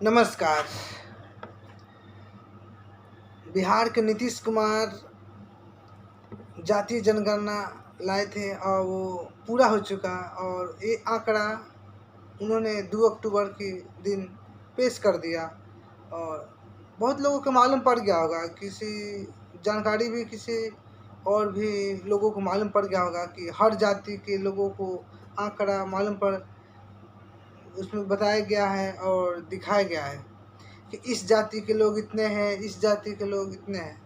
नमस्कार। बिहार के नीतीश कुमार जातीय जनगणना लाए थे और वो पूरा हो चुका और ये आंकड़ा उन्होंने 2 अक्टूबर के दिन पेश कर दिया और बहुत लोगों को मालूम पड़ गया होगा, किसी जानकारी भी किसी और भी लोगों को मालूम पड़ गया होगा कि हर जाति के लोगों को आंकड़ा मालूम पड़ उसमें बताया गया है और दिखाया गया है कि इस जाति के लोग इतने हैं, इस जाति के लोग इतने हैं।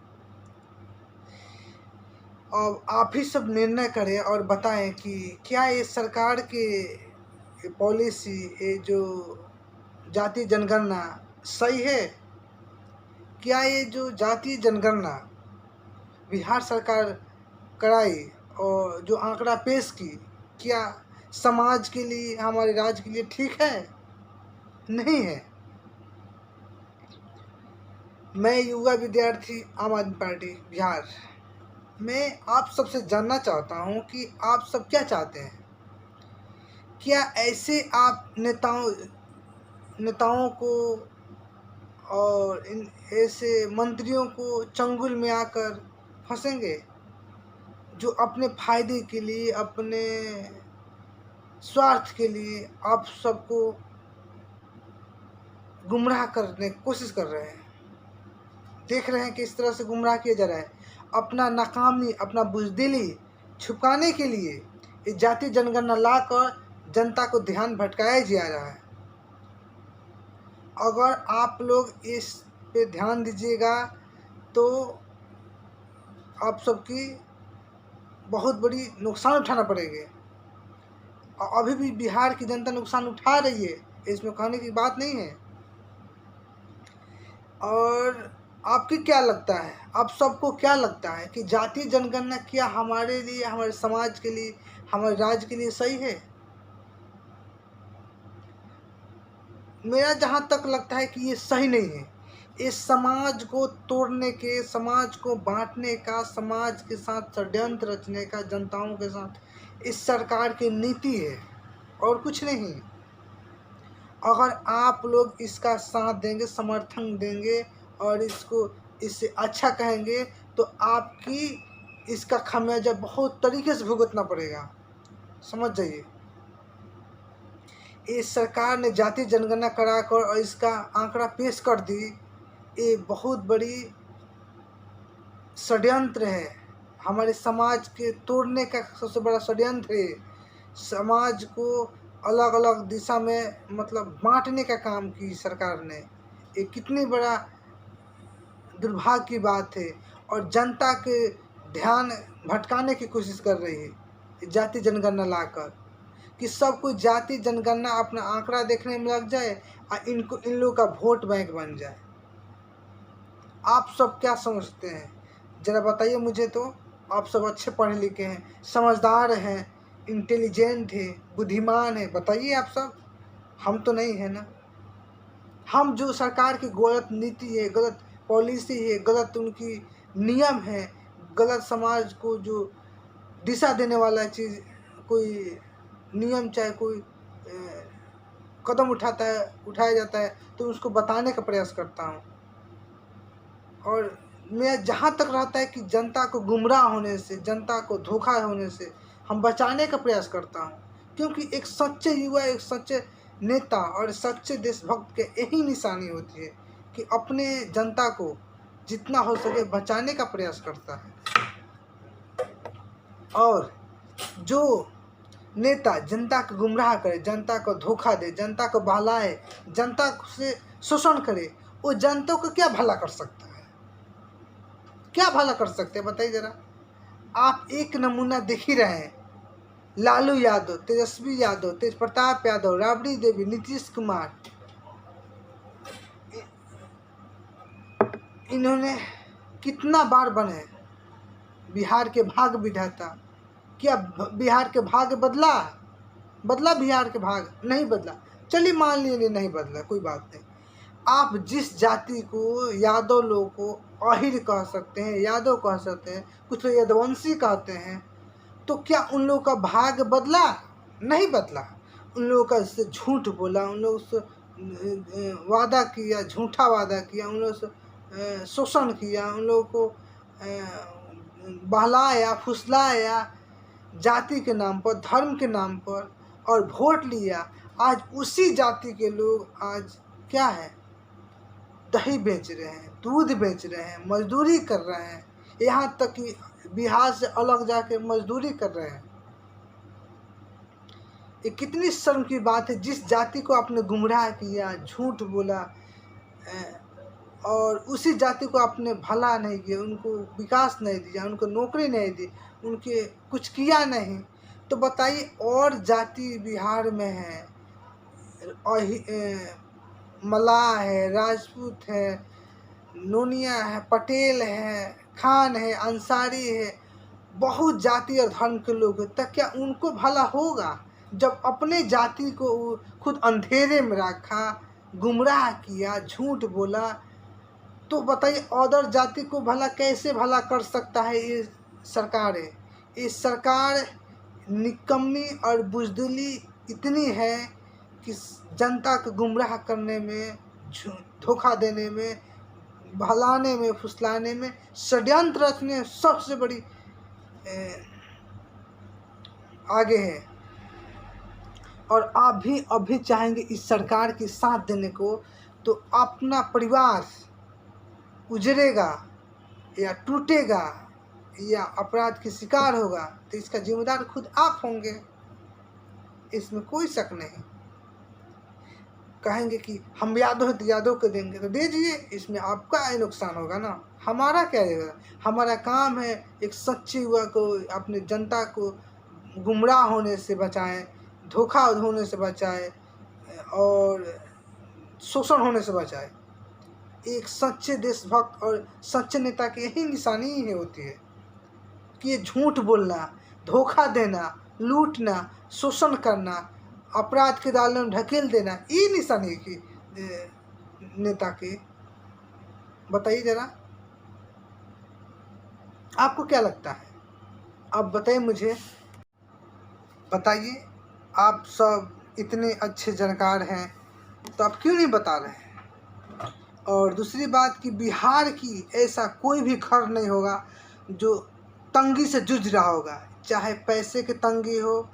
और आप ही सब निर्णय करें और बताएं कि क्या ये सरकार की पॉलिसी, ये जो जातीय जनगणना सही है? क्या ये जो जातीय जनगणना बिहार सरकार कराई और जो आंकड़ा पेश की, क्या समाज के लिए, हमारे राज्य के लिए ठीक है? नहीं है। मैं युवा विद्यार्थी आम आदमी पार्टी बिहार, मैं आप सबसे जानना चाहता हूं कि आप सब क्या चाहते हैं। क्या ऐसे आप नेताओं को और इन ऐसे मंत्रियों को चंगुल में आकर फंसेंगे जो अपने फायदे के लिए, अपने स्वार्थ के लिए आप सबको गुमराह करने की कोशिश कर रहे हैं? देख रहे हैं कि इस तरह से गुमराह किया जा रहा है। अपना नाकामी, अपना बुज़दिली छुपाने के लिए ये जातीय जनगणना लाकर जनता को ध्यान भटकाया जा रहा है। अगर आप लोग इस पे ध्यान दीजिएगा तो आप सबकी बहुत बड़ी नुकसान उठाना पड़ेगा। और अभी भी बिहार की जनता नुकसान उठा रही है, इसमें कहने की बात नहीं है। और आपकी क्या लगता है, आप सबको क्या लगता है कि जातीय जनगणना क्या हमारे लिए, हमारे समाज के लिए, हमारे राज्य के लिए सही है? मेरा जहाँ तक लगता है कि ये सही नहीं है। इस समाज को तोड़ने के, समाज को बांटने का, समाज के साथ षड्यंत्र रचने का जनताओं के साथ इस सरकार की नीति है और कुछ नहीं। अगर आप लोग इसका साथ देंगे, समर्थन देंगे और इसको इससे अच्छा कहेंगे तो आपकी इसका खामियाजा बहुत तरीके से भुगतना पड़ेगा, समझ जाइए। इस सरकार ने जातीय जनगणना कराकर और इसका आंकड़ा पेश कर दी, ये बहुत बड़ी षड्यंत्र है। हमारे समाज के तोड़ने का सबसे बड़ा षड्यंत्र है। समाज को अलग अलग दिशा में मतलब बांटने का काम की सरकार ने। ये कितनी बड़ा दुर्भाग्य की बात है और जनता के ध्यान भटकाने की कोशिश कर रही है जाति जनगणना लाकर, कि सब कोई जाति जनगणना अपना आंकड़ा देखने में लग जाए और इन लोगों का वोट बैंक बन जाए। आप सब क्या समझते हैं, ज़रा बताइए मुझे। तो आप सब अच्छे पढ़े लिखे हैं, समझदार हैं, इंटेलिजेंट है, बुद्धिमान है, बताइए आप सब। हम तो नहीं है ना। हम जो सरकार की गलत नीति है, गलत पॉलिसी है, गलत उनकी नियम है, गलत समाज को जो दिशा देने वाला चीज़, कोई नियम चाहे कोई कदम उठाया जाता है तो उसको बताने का प्रयास करता हूँ। और मैं जहाँ तक रहता है कि जनता को गुमराह होने से, जनता को धोखा होने से हम बचाने का प्रयास करता हूँ, क्योंकि एक सच्चे युवा, एक सच्चे नेता और सच्चे देशभक्त के यही निशानी होती है कि अपने जनता को जितना हो सके बचाने का प्रयास करता है। और जो नेता जनता को गुमराह करे, जनता को धोखा दे, जनता को बहलाए, जनता से शोषण करे, वो जनता को क्या भला कर सकता है? क्या भला कर सकते हैं बताइए ज़रा। आप एक नमूना देख ही रहे हैं। लालू यादव, तेजस्वी यादव, तेज प्रताप यादव, राबड़ी देवी, नीतीश कुमार, इन्होंने कितना बार बने बिहार के भाग्य विधाता। क्या बिहार के भाग्य बदला? बिहार के भाग्य नहीं बदला। चलिए मान लीजिए नहीं बदला, कोई बात नहीं। आप जिस जाति को, यादव लोगों को आहिर कह सकते हैं, यादव कह सकते हैं, कुछ लोग यदुवंशी कहते हैं, तो क्या उन लोगों का भाग्य बदला? नहीं बदला। उन लोगों का से झूठ बोला, उन लोगों से वादा किया, झूठा वादा किया, उन लोगों से शोषण किया, उन लोगों को बहलाया, फुसलाया, जाति के नाम पर, धर्म के नाम पर, और वोट लिया। आज उसी जाति के लोग आज क्या है, दही बेच रहे हैं, दूध बेच रहे हैं, मजदूरी कर रहे हैं, यहाँ तक कि बिहार से अलग जाके मजदूरी कर रहे हैं। ये कितनी शर्म की बात है। जिस जाति को आपने गुमराह किया, झूठ बोला, और उसी जाति को आपने भला नहीं किया, उनको विकास नहीं दिया, उनको नौकरी नहीं दी, उनके कुछ किया नहीं, तो बताइए और जाति बिहार में है, मलाह है, राजपूत है, नोनिया है, पटेल है, खान है, अंसारी है, बहुत जाति और धर्म के लोग हैं, तब क्या उनको भला होगा? जब अपने जाति को खुद अंधेरे में रखा, गुमराह किया, झूठ बोला, तो बताइए अदर जाति को भला कैसे भला कर सकता है ये सरकार है। ये सरकार निकम्मी और बुज़दिली इतनी है कि जनता को गुमराह करने में, धोखा देने में, बहलाने में, फुसलाने में, षड्यंत्र रचने में सबसे बड़ी आगे है। और आप भी अभी चाहेंगे इस सरकार की साथ देने को, तो अपना परिवार उजड़ेगा या टूटेगा या अपराध की शिकार होगा, तो इसका जिम्मेदार खुद आप होंगे, इसमें कोई शक नहीं। कहेंगे कि हम यादव हैं तो यादव को देंगे, तो दीजिए, इसमें आपका ही नुकसान होगा ना, हमारा क्या रहेगा? हमारा काम है एक सच्चे युवा को, अपने जनता को गुमराह होने से बचाएं, धोखा होने से बचाएं और शोषण होने से बचाएं। एक सच्चे देशभक्त और सच्चे नेता की यही निशानी ही होती है कि ये झूठ बोलना, धोखा देना, लूटना, शोषण करना, अपराध के दाल में ढकेल देना, ये निशानी की नेता की। बताइए जरा, आपको क्या लगता है? आप बताइए मुझे, बताइए। आप सब इतने अच्छे जानकार हैं, तो आप क्यों नहीं बता रहे हैं? और दूसरी बात कि बिहार की ऐसा कोई भी घर नहीं होगा जो तंगी से जूझ रहा होगा, चाहे पैसे की तंगी हो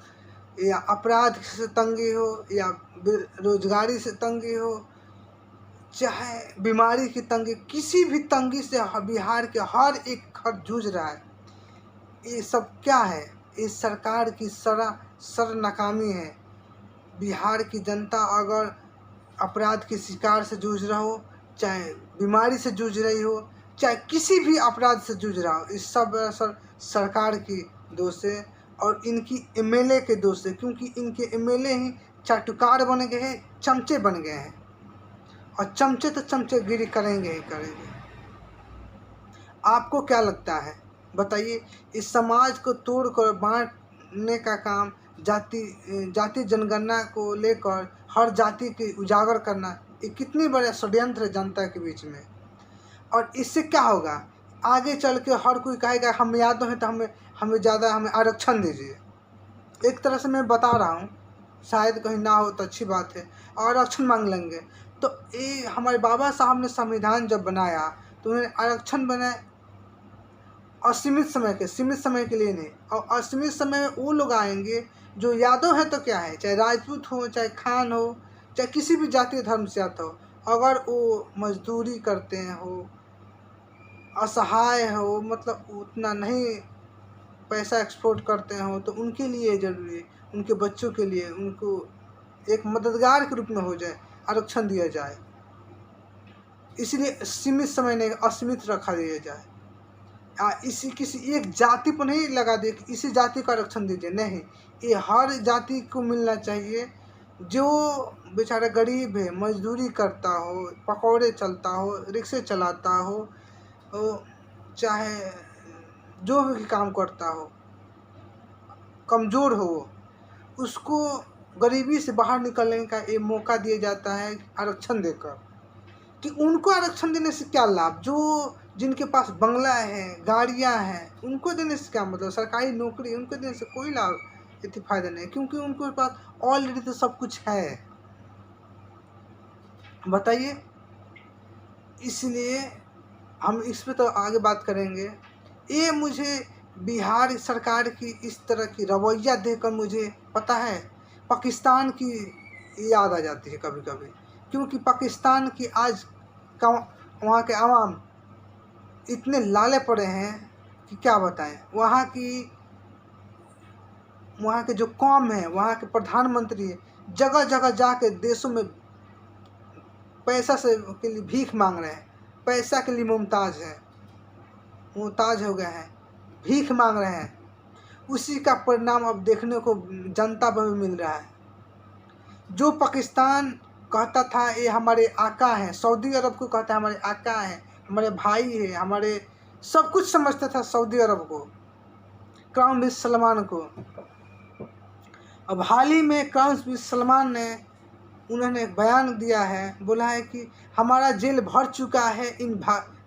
या अपराध से तंगी हो या बेरोजगारी से तंगी हो, चाहे बीमारी की तंगी, किसी भी तंगी से बिहार के हर एक घर जूझ रहा है। ये सब क्या है? इस सरकार की सर नाकामी है। बिहार की जनता अगर अपराध के शिकार से जूझ रहा हो, चाहे बीमारी से जूझ रही हो, चाहे किसी भी अपराध से जूझ रहा हो, इस सब सरकार की दोष है और इनकी एमएलए के दोष है, क्योंकि इनके एमएलए ही चाटुकार बन गए हैं, चमचे बन गए हैं, और चमचे तो चमचेगिरी करेंगे ही करेंगे। आपको क्या लगता है? बताइए। इस समाज को तोड़कर बांटने का काम, जाति जनगणना को लेकर हर जाति के उजागर करना, ये कितनी बड़ा षड्यंत्र है जनता के बीच में। और इससे क्या होगा? आगे चल के हर कोई कहेगा हम यादव हैं तो हमें ज़्यादा हमें आरक्षण दीजिए। एक तरह से मैं बता रहा हूँ, शायद कहीं ना हो तो अच्छी बात है, आरक्षण मांग लेंगे। तो ये हमारे बाबा साहब ने संविधान जब बनाया तो उन्होंने आरक्षण बनाए असीमित समय के, सीमित समय के लिए नहीं। और असीमित समय में वो लोग आएंगे जो यादव है तो क्या है, चाहे राजपूत हो, चाहे खान हो, चाहे किसी भी जातीय धर्म से आता हो, अगर वो मजदूरी करते हैं, हो असहाय हो, मतलब उतना नहीं पैसा एक्सपोर्ट करते हो, तो उनके लिए ज़रूरी है, उनके बच्चों के लिए, उनको एक मददगार के रूप में हो जाए, आरक्षण दिया जाए। इसलिए सीमित समय नहीं, असीमित रखा दिया जाए। इसी किसी एक जाति पर नहीं लगा दे कि इसी जाति को आरक्षण दीजिए, नहीं, ये हर जाति को मिलना चाहिए। जो बेचारा गरीब है, मजदूरी करता हो, पकौड़े चलता हो, रिक्शे चलाता हो, चाहे जो भी काम करता हो, कमज़ोर हो, उसको गरीबी से बाहर निकलने का ये मौका दिया जाता है आरक्षण देकर। कि उनको आरक्षण देने से क्या लाभ? जो जिनके पास बंगला है, गाड़ियां हैं, उनको देने से क्या मतलब? सरकारी नौकरी उनको देने से कोई लाभ इतनी फ़ायदा नहीं, क्योंकि उनके पास ऑलरेडी तो सब कुछ है। बताइए। इसलिए हम इस पे तो आगे बात करेंगे। ये मुझे बिहार सरकार की इस तरह की रवैया देखकर मुझे पता है पाकिस्तान की याद आ जाती है कभी कभी, क्योंकि पाकिस्तान की आज का वहाँ के आवाम इतने लाले पड़े हैं कि क्या बताएं। वहाँ के जो कौम है, वहाँ के प्रधानमंत्री जगह जगह जाके देशों में पैसा से के लिए भीख मांग रहे हैं, पैसा के लिए मुमताज हो गए हैं, भीख मांग रहे हैं। उसी का परिणाम अब देखने को जनता पर भी मिल रहा है। जो पाकिस्तान कहता था ये हमारे आका हैं, सऊदी अरब को कहता है हमारे आका हैं, हमारे भाई है, हमारे सब कुछ समझता था सऊदी अरब को, क्राउन प्रिंस सलमान को। अब हाल ही में क्राउन प्रिंस सलमान ने उन्होंने एक बयान दिया है, बोला है कि हमारा जेल भर चुका है इन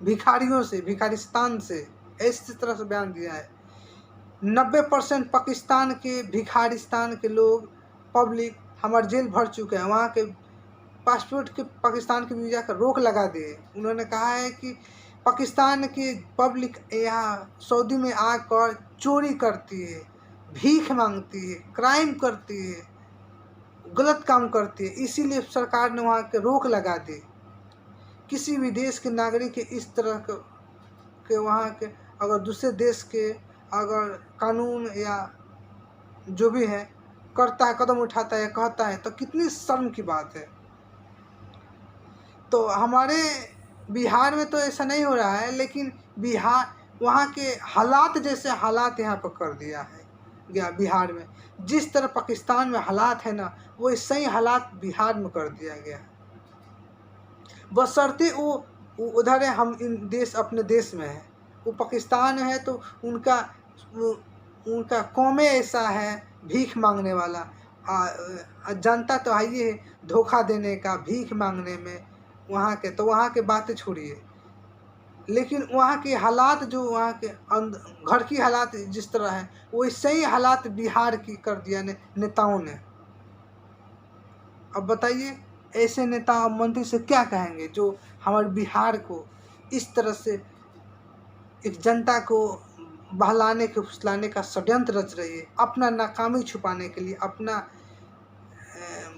भिखारियों से, भिखारिस्तान से, इस तरह से बयान दिया है। 90% पाकिस्तान के भिखारिस्तान के लोग पब्लिक हमारा जेल भर चुके हैं। वहाँ के पासपोर्ट के पाकिस्तान के वीज़ा का रोक लगा दिए। उन्होंने कहा है कि पाकिस्तान की पब्लिक यहाँ सऊदी में आकर चोरी करती है, भीख मांगती है, क्राइम करती है, गलत काम करती है, इसीलिए सरकार ने वहाँ के रोक लगा दी। किसी भी देश के नागरिक के इस तरह के वहाँ के अगर दूसरे देश के अगर कानून या जो भी है करता है, कदम उठाता है, कहता है, तो कितनी शर्म की बात है। तो हमारे बिहार में तो ऐसा नहीं हो रहा है, लेकिन वहाँ के हालात जैसे हालात यहाँ पर कर दिया है गया बिहार में। जिस तरह पाकिस्तान में हालात है ना, वो ऐसे ही हालात बिहार में कर दिया गया। बशर्ते वो उधर है, हम इन देश अपने देश में है, वो पाकिस्तान में है तो उनका कौमे ऐसा है भीख मांगने वाला। जनता तो आई है धोखा देने का, भीख मांगने में। वहाँ के बातें छोड़िए, लेकिन वहाँ के हालात जो वहाँ के घर की हालात जिस तरह है, वैसे ही हालात बिहार की कर दिया नेताओं ने। अब बताइए ऐसे नेता और मंत्री से क्या कहेंगे जो हमारे बिहार को इस तरह से एक जनता को बहलाने के फुसलाने का षड्यंत्र रच रही है, अपना नाकामी छुपाने के लिए, अपना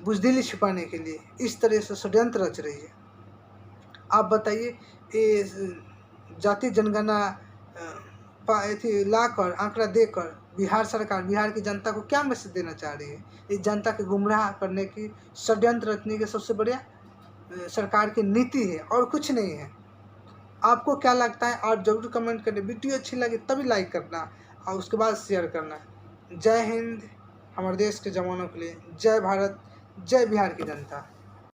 बुज़दिली छुपाने के लिए इस तरह से षड्यंत्र रच रही है। आप बताइए ये जाति जनगणना लाकर आंकड़ा देकर बिहार सरकार बिहार की जनता को क्या मैसेज देना चाह रही है? इस जनता के गुमराह करने की, षड्यंत्र रचने की सबसे बढ़िया सरकार की नीति है और कुछ नहीं है। आपको क्या लगता है आप जरूर कमेंट करें। वीडियो अच्छी लगे तभी लाइक करना और उसके बाद शेयर करना। जय हिंद हमारे देश के जवानों के लिए, जय भारत, जय बिहार की जनता।